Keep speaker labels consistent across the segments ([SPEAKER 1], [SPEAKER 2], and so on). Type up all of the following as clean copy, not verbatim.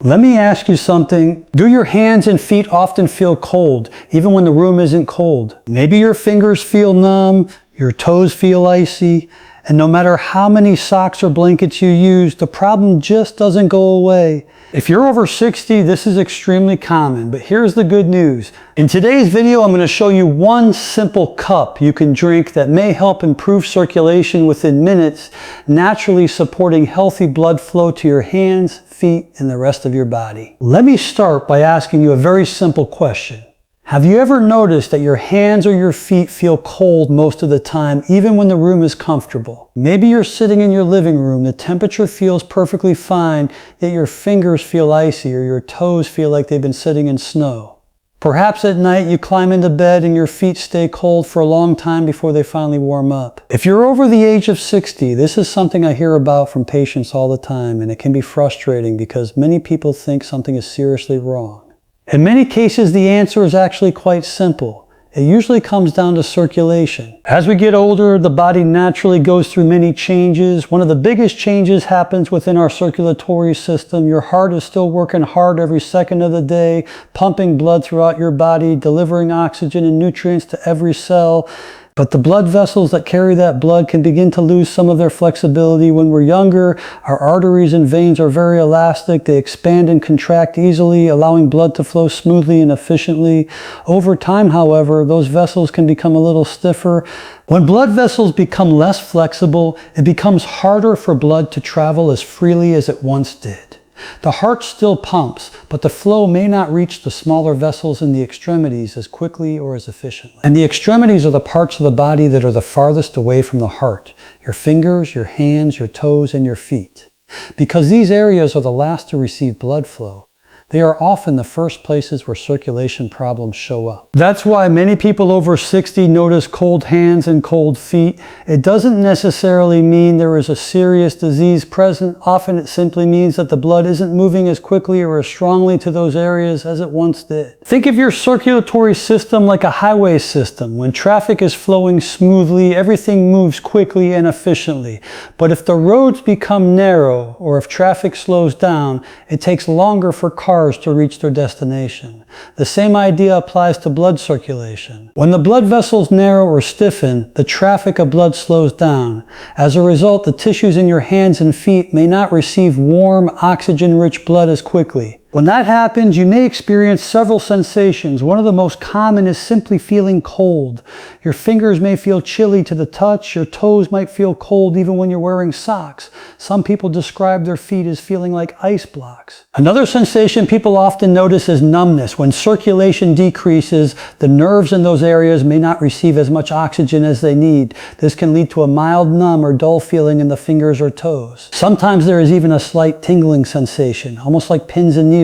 [SPEAKER 1] Let me ask you something. Do your hands and feet often feel cold, even when the room isn't cold? Maybe your fingers feel numb, your toes feel icy, and no matter how many socks or blankets you use, the problem just doesn't go away. If you're over 60, this is extremely common, but here's the good news. In today's video, I'm going to show you one simple cup you can drink that may help improve circulation within minutes, naturally supporting healthy blood flow to your hands, feet, and the rest of your body. Let me start by asking you a very simple question. Have you ever noticed that your hands or your feet feel cold most of the time, even when the room is comfortable? Maybe you're sitting in your living room, the temperature feels perfectly fine, yet your fingers feel icy or your toes feel like they've been sitting in snow. Perhaps at night you climb into bed and your feet stay cold for a long time before they finally warm up. If you're over the age of 60, this is something I hear about from patients all the time, and it can be frustrating because many people think something is seriously wrong. In many cases, the answer is actually quite simple. It usually comes down to circulation. As we get older, the body naturally goes through many changes. One of the biggest changes happens within our circulatory system. Your heart is still working hard every second of the day, pumping blood throughout your body, delivering oxygen and nutrients to every cell. But the blood vessels that carry that blood can begin to lose some of their flexibility. When we're younger, our arteries and veins are very elastic. They expand and contract easily, allowing blood to flow smoothly and efficiently. Over time, however, those vessels can become a little stiffer. When blood vessels become less flexible, it becomes harder for blood to travel as freely as it once did. The heart still pumps, but the flow may not reach the smaller vessels in the extremities as quickly or as efficiently. And the extremities are the parts of the body that are the farthest away from the heart. Your fingers, your hands, your toes, and your feet. Because these areas are the last to receive blood flow, they are often the first places where circulation problems show up. That's why many people over 60 notice cold hands and cold feet. It doesn't necessarily mean there is a serious disease present. Often it simply means that the blood isn't moving as quickly or as strongly to those areas as it once did. Think of your circulatory system like a highway system. When traffic is flowing smoothly, everything moves quickly and efficiently. But if the roads become narrow or if traffic slows down, it takes longer for cars to reach their destination. The same idea applies to blood circulation. When the blood vessels narrow or stiffen, the traffic of blood slows down. As a result, the tissues in your hands and feet may not receive warm, oxygen-rich blood as quickly. When that happens, you may experience several sensations. One of the most common is simply feeling cold. Your fingers may feel chilly to the touch. Your toes might feel cold even when you're wearing socks. Some people describe their feet as feeling like ice blocks. Another sensation people often notice is numbness. When circulation decreases, the nerves in those areas may not receive as much oxygen as they need. This can lead to a mild numb or dull feeling in the fingers or toes. Sometimes there is even a slight tingling sensation, almost like pins and needles.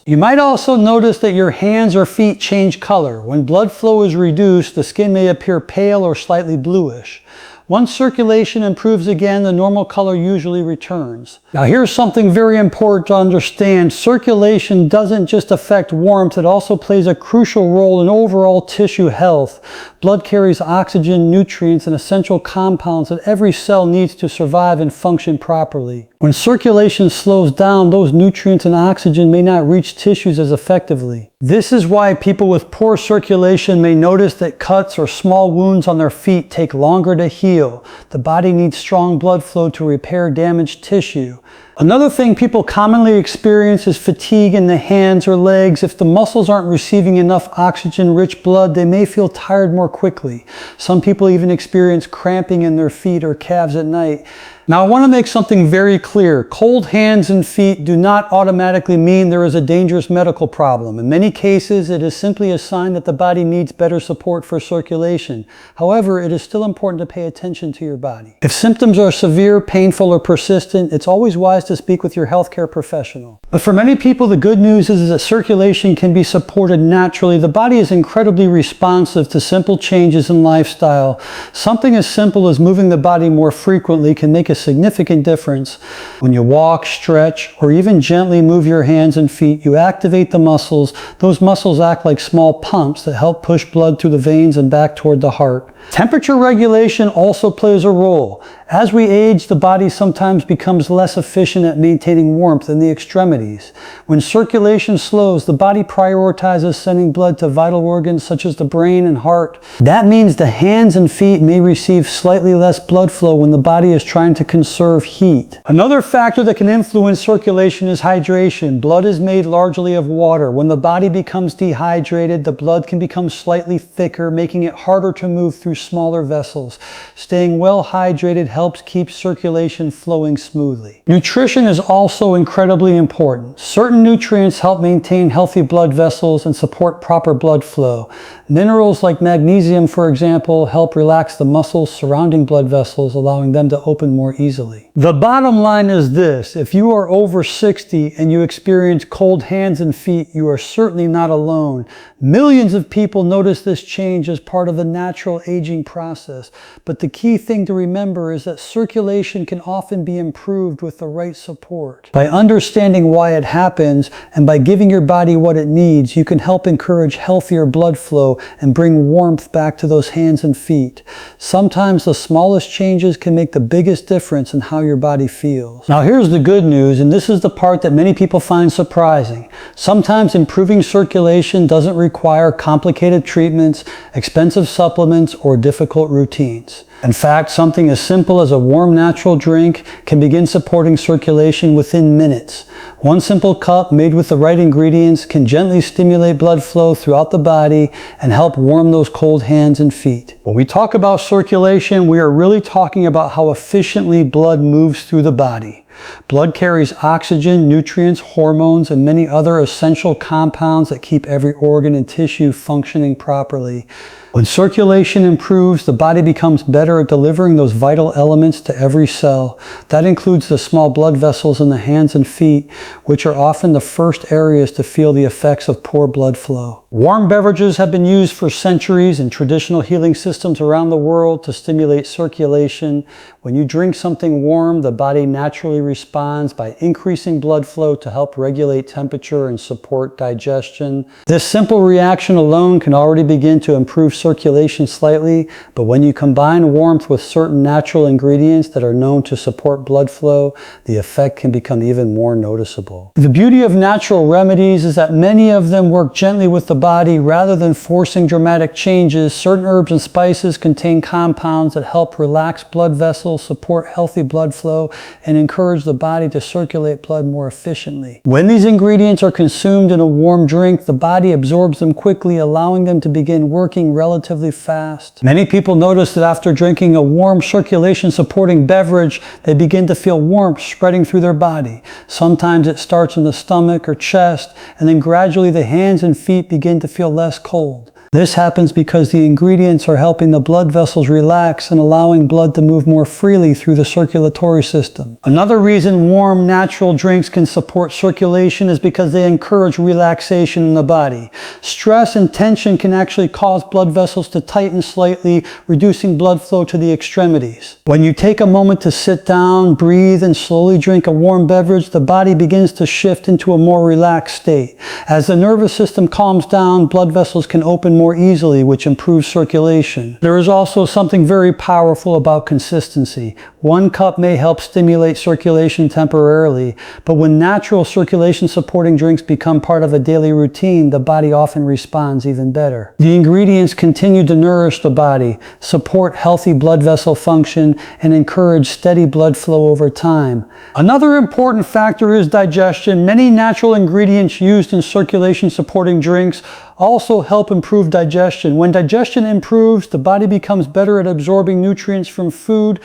[SPEAKER 1] You might also notice that your hands or feet change color. When blood flow is reduced, the skin may appear pale or slightly bluish. Once circulation improves again, the normal color usually returns. Now here's something very important to understand. Circulation doesn't just affect warmth, it also plays a crucial role in overall tissue health. Blood carries oxygen, nutrients, and essential compounds that every cell needs to survive and function properly. When circulation slows down, those nutrients and oxygen may not reach tissues as effectively. This is why people with poor circulation may notice that cuts or small wounds on their feet take longer to heal. The body needs strong blood flow to repair damaged tissue. Another thing people commonly experience is fatigue in the hands or legs. If the muscles aren't receiving enough oxygen-rich blood, they may feel tired more quickly. Some people even experience cramping in their feet or calves at night. Now I want to make something very clear. Cold hands and feet do not automatically mean there is a dangerous medical problem. In many cases, it is simply a sign that the body needs better support for circulation. However, it is still important to pay attention to your body. If symptoms are severe, painful, or persistent, it's always wise to speak with your healthcare professional. But for many people, the good news is that circulation can be supported naturally. The body is incredibly responsive to simple changes in lifestyle. Something as simple as moving the body more frequently can make a significant difference. When you walk, stretch, or even gently move your hands and feet, you activate the muscles. Those muscles act like small pumps that help push blood through the veins and back toward the heart. Temperature regulation also plays a role. As we age, the body sometimes becomes less efficient at maintaining warmth in the extremities. When circulation slows, the body prioritizes sending blood to vital organs such as the brain and heart. That means the hands and feet may receive slightly less blood flow when the body is trying to conserve heat. Another factor that can influence circulation is hydration. Blood is made largely of water. When the body becomes dehydrated, the blood can become slightly thicker, making it harder to move through smaller vessels. Staying well hydrated helps keep circulation flowing smoothly. Nutrition is also incredibly important. Certain nutrients help maintain healthy blood vessels and support proper blood flow. Minerals like magnesium, for example, help relax the muscles surrounding blood vessels, allowing them to open more easily. The bottom line is this: if you are over 60 and you experience cold hands and feet, you are certainly not alone. Millions of people notice this change as part of the natural aging process. But the key thing to remember is that circulation can often be improved with the right support. By understanding why it happens and by giving your body what it needs, you can help encourage healthier blood flow and bring warmth back to those hands and feet. Sometimes the smallest changes can make the biggest difference in how your body feels. Now here's the good news, and this is the part that many people find surprising. Sometimes improving circulation doesn't require complicated treatments, expensive supplements, or difficult routines. In fact, something as simple as a warm natural drink can begin supporting circulation within minutes. One simple cup made with the right ingredients can gently stimulate blood flow throughout the body and help warm those cold hands and feet. When we talk about circulation, we are really talking about how efficiently blood moves through the body. Blood carries oxygen, nutrients, hormones, and many other essential compounds that keep every organ and tissue functioning properly. When circulation improves, the body becomes better at delivering those vital elements to every cell. That includes the small blood vessels in the hands and feet, which are often the first areas to feel the effects of poor blood flow. Warm beverages have been used for centuries in traditional healing systems around the world to stimulate circulation. When you drink something warm, the body naturally responds by increasing blood flow to help regulate temperature and support digestion. This simple reaction alone can already begin to improve circulation slightly, but when you combine warmth with certain natural ingredients that are known to support blood flow, the effect can become even more noticeable. The beauty of natural remedies is that many of them work gently with the body rather than forcing dramatic changes. Certain herbs and spices contain compounds that help relax blood vessels, support healthy blood flow, and encourage the body to circulate blood more efficiently. When these ingredients are consumed in a warm drink, the body absorbs them quickly, allowing them to begin working relatively fast. Many people notice that after drinking a warm circulation supporting beverage, they begin to feel warmth spreading through their body. Sometimes it starts in the stomach or chest, and then gradually the hands and feet begin to feel less cold. This happens because the ingredients are helping the blood vessels relax and allowing blood to move more freely through the circulatory system. Another reason warm natural drinks can support circulation is because they encourage relaxation in the body. Stress and tension can actually cause blood vessels to tighten slightly, reducing blood flow to the extremities. When you take a moment to sit down, breathe, and slowly drink a warm beverage, the body begins to shift into a more relaxed state. As the nervous system calms down, blood vessels can open more easily, which improves circulation. There is also something very powerful about consistency. One cup may help stimulate circulation temporarily, but when natural circulation supporting drinks become part of a daily routine, the body often responds even better. The ingredients continue to nourish the body, support healthy blood vessel function, and encourage steady blood flow over time. Another important factor is digestion. Many natural ingredients used in circulation supporting drinks also help improve digestion. When digestion improves, the body becomes better at absorbing nutrients from food.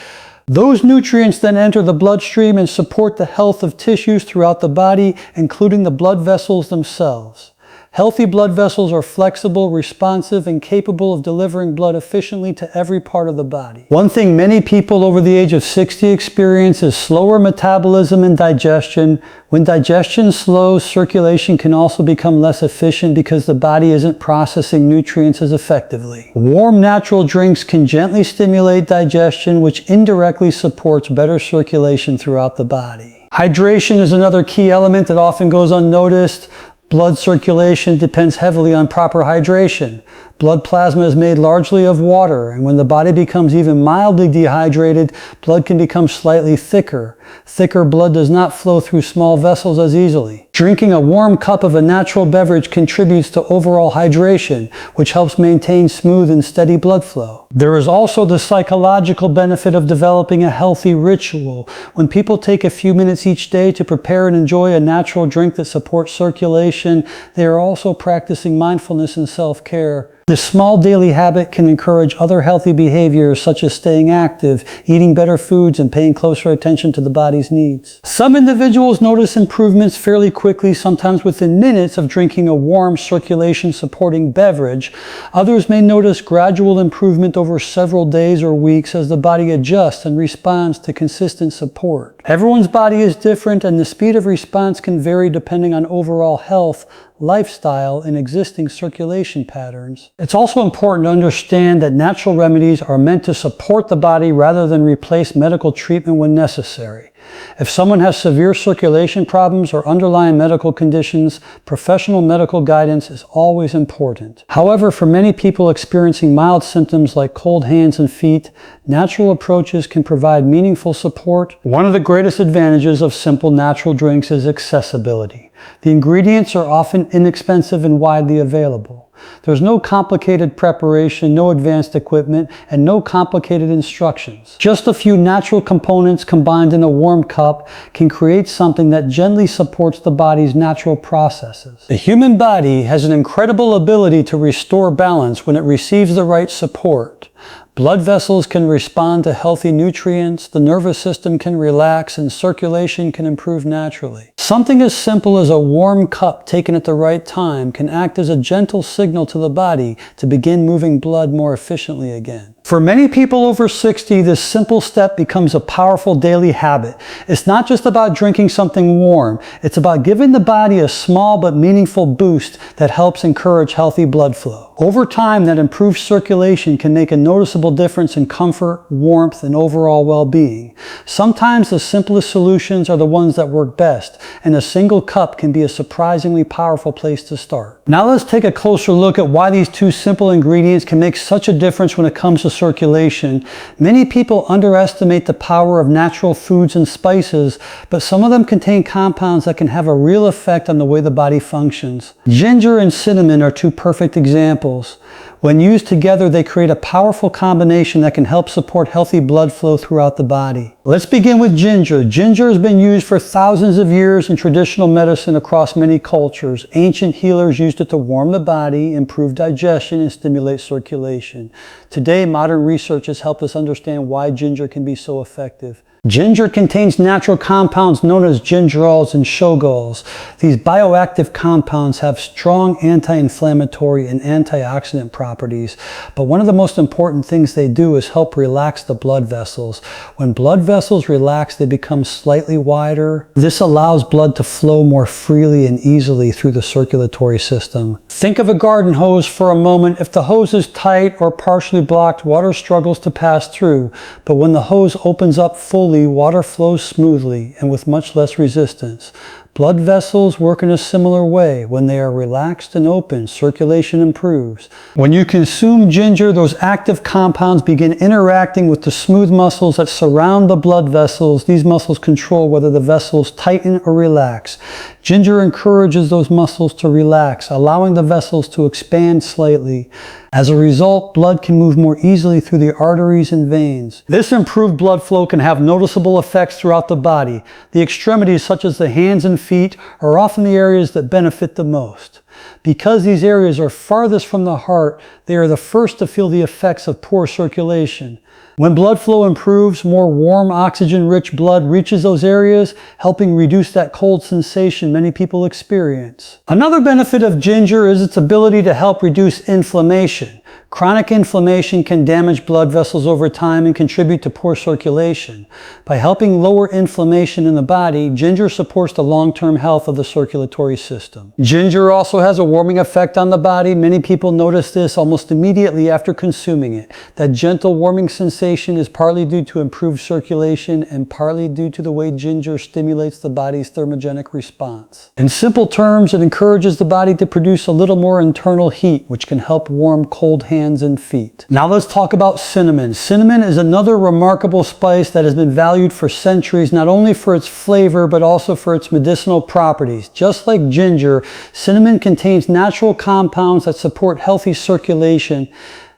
[SPEAKER 1] Those nutrients then enter the bloodstream and support the health of tissues throughout the body, including the blood vessels themselves. Healthy blood vessels are flexible, responsive, and capable of delivering blood efficiently to every part of the body. One thing many people over the age of 60 experience is slower metabolism and digestion. When digestion slows, circulation can also become less efficient because the body isn't processing nutrients as effectively. Warm natural drinks can gently stimulate digestion, which indirectly supports better circulation throughout the body. Hydration is another key element that often goes unnoticed. Blood circulation depends heavily on proper hydration. Blood plasma is made largely of water, and when the body becomes even mildly dehydrated, blood can become slightly thicker. Thicker blood does not flow through small vessels as easily. Drinking a warm cup of a natural beverage contributes to overall hydration, which helps maintain smooth and steady blood flow. There is also the psychological benefit of developing a healthy ritual. When people take a few minutes each day to prepare and enjoy a natural drink that supports circulation, they are also practicing mindfulness and self-care. This small daily habit can encourage other healthy behaviors such as staying active, eating better foods, and paying closer attention to the body's needs. Some individuals notice improvements fairly quickly, sometimes within minutes of drinking a warm circulation-supporting beverage. Others may notice gradual improvement over several days or weeks as the body adjusts and responds to consistent support. Everyone's body is different, and the speed of response can vary depending on overall health, lifestyle, and existing circulation patterns. It's also important to understand that natural remedies are meant to support the body rather than replace medical treatment when necessary. If someone has severe circulation problems or underlying medical conditions, professional medical guidance is always important. However, for many people experiencing mild symptoms like cold hands and feet, natural approaches can provide meaningful support. One of the greatest advantages of simple natural drinks is accessibility. The ingredients are often inexpensive and widely available. There's no complicated preparation, no advanced equipment, and no complicated instructions. Just a few natural components combined in a warm cup can create something that gently supports the body's natural processes. The human body has an incredible ability to restore balance when it receives the right support. Blood vessels can respond to healthy nutrients, the nervous system can relax, and circulation can improve naturally. Something as simple as a warm cup taken at the right time can act as a gentle signal to the body to begin moving blood more efficiently again. For many people over 60, this simple step becomes a powerful daily habit. It's not just about drinking something warm. It's about giving the body a small but meaningful boost that helps encourage healthy blood flow. Over time, that improved circulation can make a noticeable difference in comfort, warmth, and overall well-being. Sometimes the simplest solutions are the ones that work best, and a single cup can be a surprisingly powerful place to start. Now let's take a closer look at why these two simple ingredients can make such a difference when it comes to circulation. Many people underestimate the power of natural foods and spices, but some of them contain compounds that can have a real effect on the way the body functions. Ginger and cinnamon are two perfect examples. When used together, they create a powerful combination that can help support healthy blood flow throughout the body. Let's begin with ginger. Ginger has been used for thousands of years in traditional medicine across many cultures. Ancient healers used it to warm the body, improve digestion, and stimulate circulation. Today, modern research has helped us understand why ginger can be so effective. Ginger contains natural compounds known as gingerols and shogols. These bioactive compounds have strong anti-inflammatory and antioxidant properties, but one of the most important things they do is help relax the blood vessels. When blood vessels relax, they become slightly wider. This allows blood to flow more freely and easily through the circulatory system. Think of a garden hose for a moment. If the hose is tight or partially blocked, water struggles to pass through, but when the hose opens up fully, water flows smoothly and with much less resistance. Blood vessels work in a similar way. When they are relaxed and open, circulation improves. When you consume ginger, those active compounds begin interacting with the smooth muscles that surround the blood vessels. These muscles control whether the vessels tighten or relax. Ginger encourages those muscles to relax, allowing the vessels to expand slightly. As a result, blood can move more easily through the arteries and veins. This improved blood flow can have noticeable effects throughout the body. The extremities, such as the hands and feet, are often the areas that benefit the most. Because these areas are farthest from the heart, they are the first to feel the effects of poor circulation. When blood flow improves, more warm, oxygen-rich blood reaches those areas, helping reduce that cold sensation many people experience. Another benefit of ginger is its ability to help reduce inflammation. Chronic inflammation can damage blood vessels over time and contribute to poor circulation. By helping lower inflammation in the body, ginger supports the long-term health of the circulatory system. Ginger also has a warming effect on the body. Many people notice this almost immediately after consuming it. That gentle warming sensation is partly due to improved circulation and partly due to the way ginger stimulates the body's thermogenic response. In simple terms, it encourages the body to produce a little more internal heat, which can help warm cold hands and feet. Now let's talk about cinnamon. Cinnamon is another remarkable spice that has been valued for centuries, not only for its flavor, but also for its medicinal properties. Just like ginger, cinnamon contains natural compounds that support healthy circulation.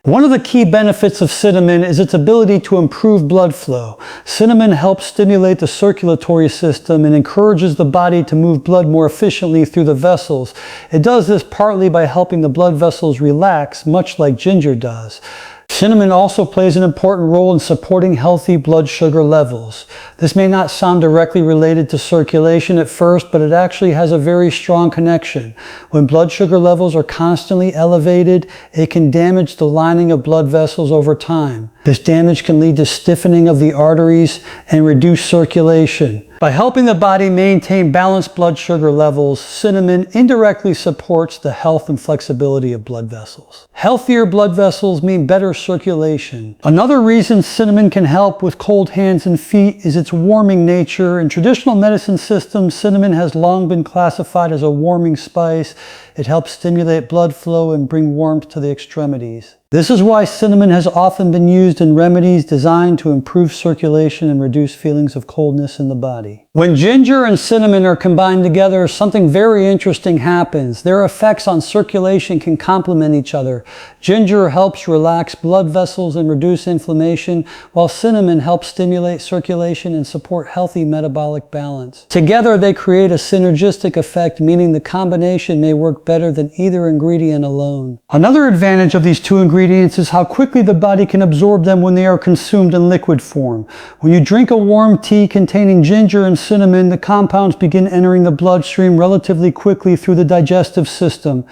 [SPEAKER 1] One of the key benefits of cinnamon is its ability to improve blood flow. Cinnamon helps stimulate the circulatory system and encourages the body to move blood more efficiently through the vessels. It does this partly by helping the blood vessels relax, much like ginger does. Cinnamon also plays an important role in supporting healthy blood sugar levels. This may not sound directly related to circulation at first, but it actually has a very strong connection. When blood sugar levels are constantly elevated, it can damage the lining of blood vessels over time. This damage can lead to stiffening of the arteries and reduced circulation. By helping the body maintain balanced blood sugar levels, cinnamon indirectly supports the health and flexibility of blood vessels. Healthier blood vessels mean better circulation. Another reason cinnamon can help with cold hands and feet is its warming nature. In traditional medicine systems, cinnamon has long been classified as a warming spice. It helps stimulate blood flow and bring warmth to the extremities. This is why cinnamon has often been used in remedies designed to improve circulation and reduce feelings of coldness in the body. When ginger and cinnamon are combined together, something very interesting happens. Their effects on circulation can complement each other. Ginger helps relax blood vessels and reduce inflammation, while cinnamon helps stimulate circulation and support healthy metabolic balance. Together, they create a synergistic effect, meaning the combination may work better than either ingredient alone. Another advantage of these two ingredients is how quickly the body can absorb them when they are consumed in liquid form. When you drink a warm tea containing ginger and cinnamon, the compounds begin entering the bloodstream relatively quickly through the digestive system.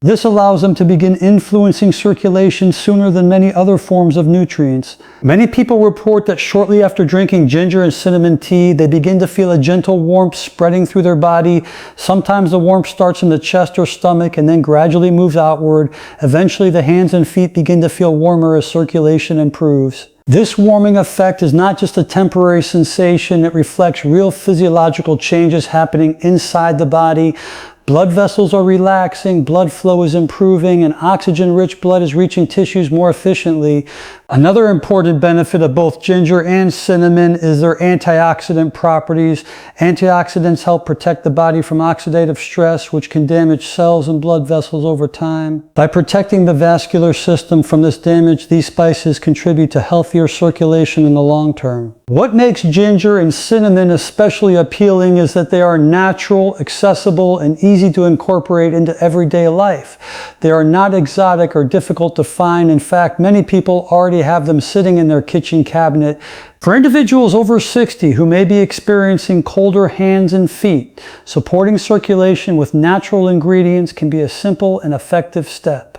[SPEAKER 1] This allows them to begin influencing circulation sooner than many other forms of nutrients. Many people report that shortly after drinking ginger and cinnamon tea, they begin to feel a gentle warmth spreading through their body. Sometimes the warmth starts in the chest or stomach and then gradually moves outward. Eventually, the hands and feet begin to feel warmer as circulation improves. This warming effect is not just a temporary sensation, it reflects real physiological changes happening inside the body. Blood vessels are relaxing, blood flow is improving, and oxygen-rich blood is reaching tissues more efficiently. Another important benefit of both ginger and cinnamon is their antioxidant properties. Antioxidants help protect the body from oxidative stress, which can damage cells and blood vessels over time. By protecting the vascular system from this damage, these spices contribute to healthier circulation in the long term. What makes ginger and cinnamon especially appealing is that they are natural, accessible, and easy to incorporate into everyday life. They are not exotic or difficult to find. In fact, many people already have them sitting in their kitchen cabinet. For individuals over 60 who may be experiencing colder hands and feet, supporting circulation with natural ingredients can be a simple and effective step.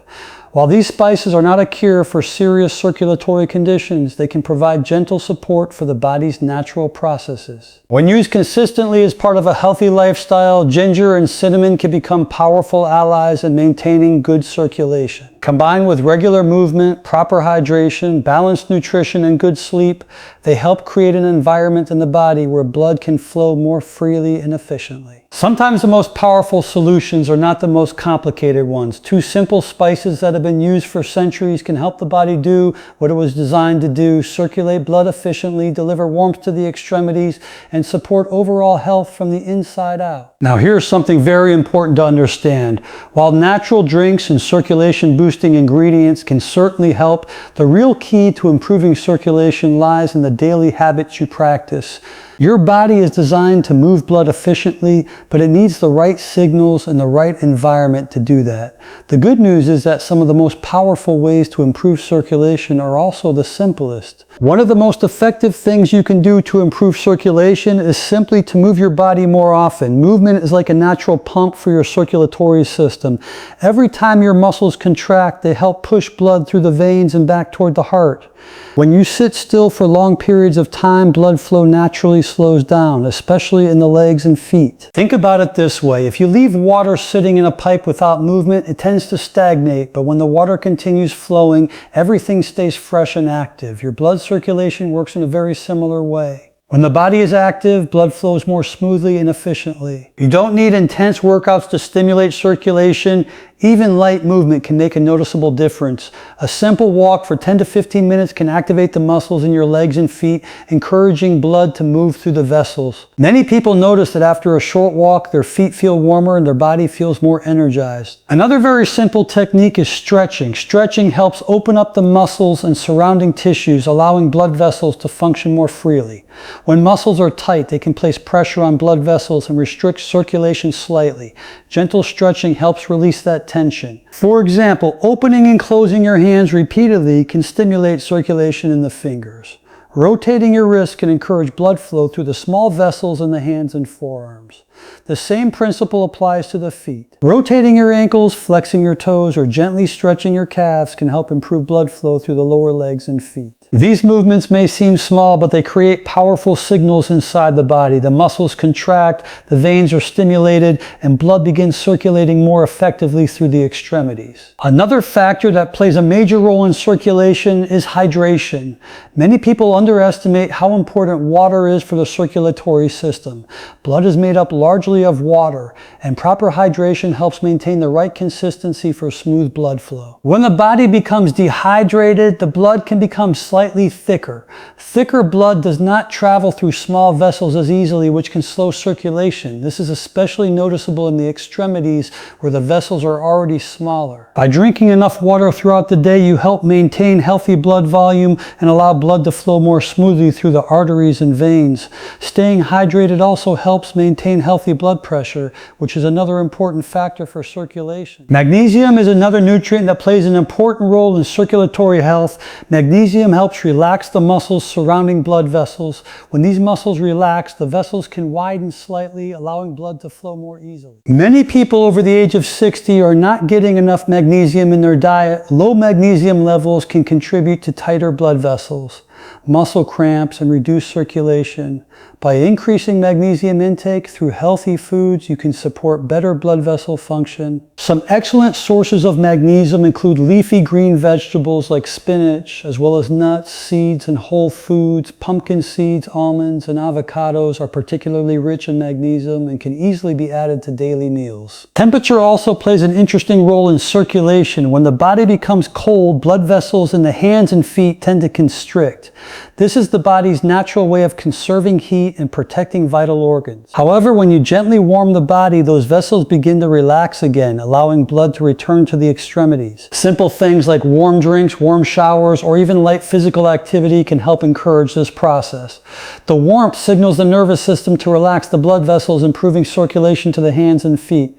[SPEAKER 1] While these spices are not a cure for serious circulatory conditions, they can provide gentle support for the body's natural processes. When used consistently as part of a healthy lifestyle, ginger and cinnamon can become powerful allies in maintaining good circulation. Combined with regular movement, proper hydration, balanced nutrition, and good sleep, they help create an environment in the body where blood can flow more freely and efficiently. Sometimes the most powerful solutions are not the most complicated ones. Two simple spices that have been used for centuries can help the body do what it was designed to do: circulate blood efficiently, deliver warmth to the extremities, and support overall health from the inside out. Now here's something very important to understand. While natural drinks and circulation boosting ingredients can certainly help, the real key to improving circulation lies in the daily habits you practice. Your body is designed to move blood efficiently, but it needs the right signals and the right environment to do that. The good news is that some of the most powerful ways to improve circulation are also the simplest. One of the most effective things you can do to improve circulation is simply to move your body more often. Movement is like a natural pump for your circulatory system. Every time your muscles contract, they help push blood through the veins and back toward the heart. When you sit still for long periods of time, blood flow naturally slows down, especially in the legs and feet. Think about it this way. If you leave water sitting in a pipe without movement, it tends to stagnate, but when the water continues flowing, everything stays fresh and active. Your blood circulation works in a very similar way. When the body is active, blood flows more smoothly and efficiently. You don't need intense workouts to stimulate circulation. Even light movement can make a noticeable difference. A simple walk for 10 to 15 minutes can activate the muscles in your legs and feet, encouraging blood to move through the vessels. Many people notice that after a short walk, their feet feel warmer and their body feels more energized. Another very simple technique is stretching. Stretching helps open up the muscles and surrounding tissues, allowing blood vessels to function more freely. When muscles are tight, they can place pressure on blood vessels and restrict circulation slightly. Gentle stretching helps release that tension. For example, opening and closing your hands repeatedly can stimulate circulation in the fingers. Rotating your wrists can encourage blood flow through the small vessels in the hands and forearms. The same principle applies to the feet. Rotating your ankles, flexing your toes, or gently stretching your calves can help improve blood flow through the lower legs and feet. These movements may seem small, but they create powerful signals inside the body. The muscles contract, the veins are stimulated, and blood begins circulating more effectively through the extremities. Another factor that plays a major role in circulation is hydration. Many people underestimate how important water is for the circulatory system. Blood is made up largely of water, and proper hydration helps maintain the right consistency for smooth blood flow. When the body becomes dehydrated, the blood can become slightly thicker. Thicker blood does not travel through small vessels as easily, which can slow circulation. This is especially noticeable in the extremities where the vessels are already smaller. By drinking enough water throughout the day, you help maintain healthy blood volume and allow blood to flow more smoothly through the arteries and veins. Staying hydrated also helps maintain healthy blood pressure, which is another important factor for circulation. Magnesium is another nutrient that plays an important role in circulatory health. Magnesium helps relax the muscles surrounding blood vessels. When these muscles relax, the vessels can widen slightly, allowing blood to flow more easily. Many people over the age of 60 are not getting enough magnesium in their diet. Low magnesium levels can contribute to tighter blood vessels, muscle cramps, and reduced circulation. By increasing magnesium intake through healthy foods, you can support better blood vessel function. Some excellent sources of magnesium include leafy green vegetables like spinach, as well as nuts, seeds, and whole foods. Pumpkin seeds, almonds, and avocados are particularly rich in magnesium and can easily be added to daily meals. Temperature also plays an interesting role in circulation. When the body becomes cold, blood vessels in the hands and feet tend to constrict. This is the body's natural way of conserving heat and protecting vital organs. However, when you gently warm the body, those vessels begin to relax again, allowing blood to return to the extremities. Simple things like warm drinks, warm showers, or even light physical activity can help encourage this process. The warmth signals the nervous system to relax the blood vessels, improving circulation to the hands and feet.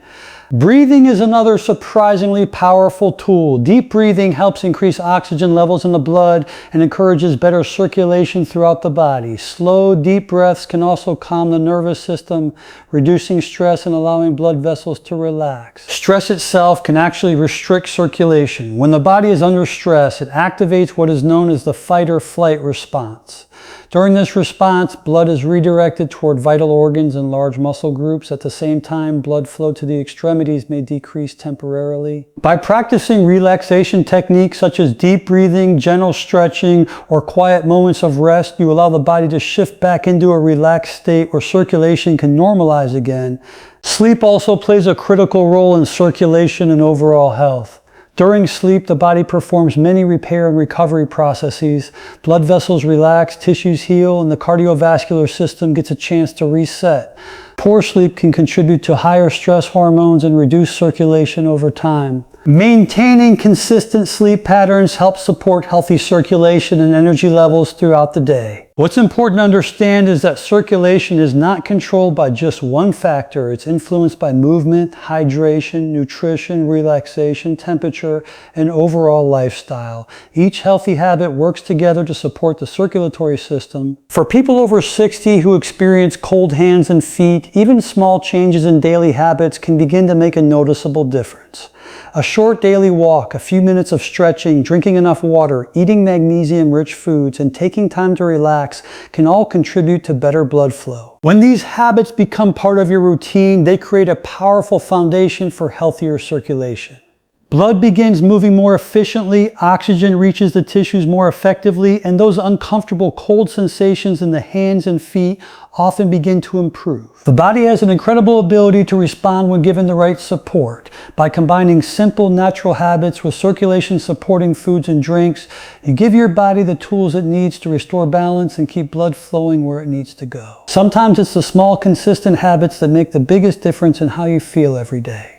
[SPEAKER 1] Breathing is another surprisingly powerful tool. Deep breathing helps increase oxygen levels in the blood and encourages better circulation throughout the body. Slow, deep breaths can also calm the nervous system, reducing stress and allowing blood vessels to relax. Stress itself can actually restrict circulation. When the body is under stress, it activates what is known as the fight or flight response. During this response, blood is redirected toward vital organs and large muscle groups. At the same time, blood flow to the extremities may decrease temporarily. By practicing relaxation techniques such as deep breathing, gentle stretching, or quiet moments of rest, you allow the body to shift back into a relaxed state where circulation can normalize again. Sleep also plays a critical role in circulation and overall health. During sleep, the body performs many repair and recovery processes. Blood vessels relax, tissues heal, and the cardiovascular system gets a chance to reset. Poor sleep can contribute to higher stress hormones and reduce circulation over time. Maintaining consistent sleep patterns helps support healthy circulation and energy levels throughout the day. What's important to understand is that circulation is not controlled by just one factor. It's influenced by movement, hydration, nutrition, relaxation, temperature, and overall lifestyle. Each healthy habit works together to support the circulatory system. For people over 60 who experience cold hands and feet, even small changes in daily habits can begin to make a noticeable difference. A short daily walk, a few minutes of stretching, drinking enough water, eating magnesium-rich foods, and taking time to relax can all contribute to better blood flow. When these habits become part of your routine, they create a powerful foundation for healthier circulation. Blood begins moving more efficiently, oxygen reaches the tissues more effectively, and those uncomfortable cold sensations in the hands and feet often begin to improve. The body has an incredible ability to respond when given the right support. By combining simple, natural habits with circulation-supporting foods and drinks, you give your body the tools it needs to restore balance and keep blood flowing where it needs to go. Sometimes it's the small, consistent habits that make the biggest difference in how you feel every day.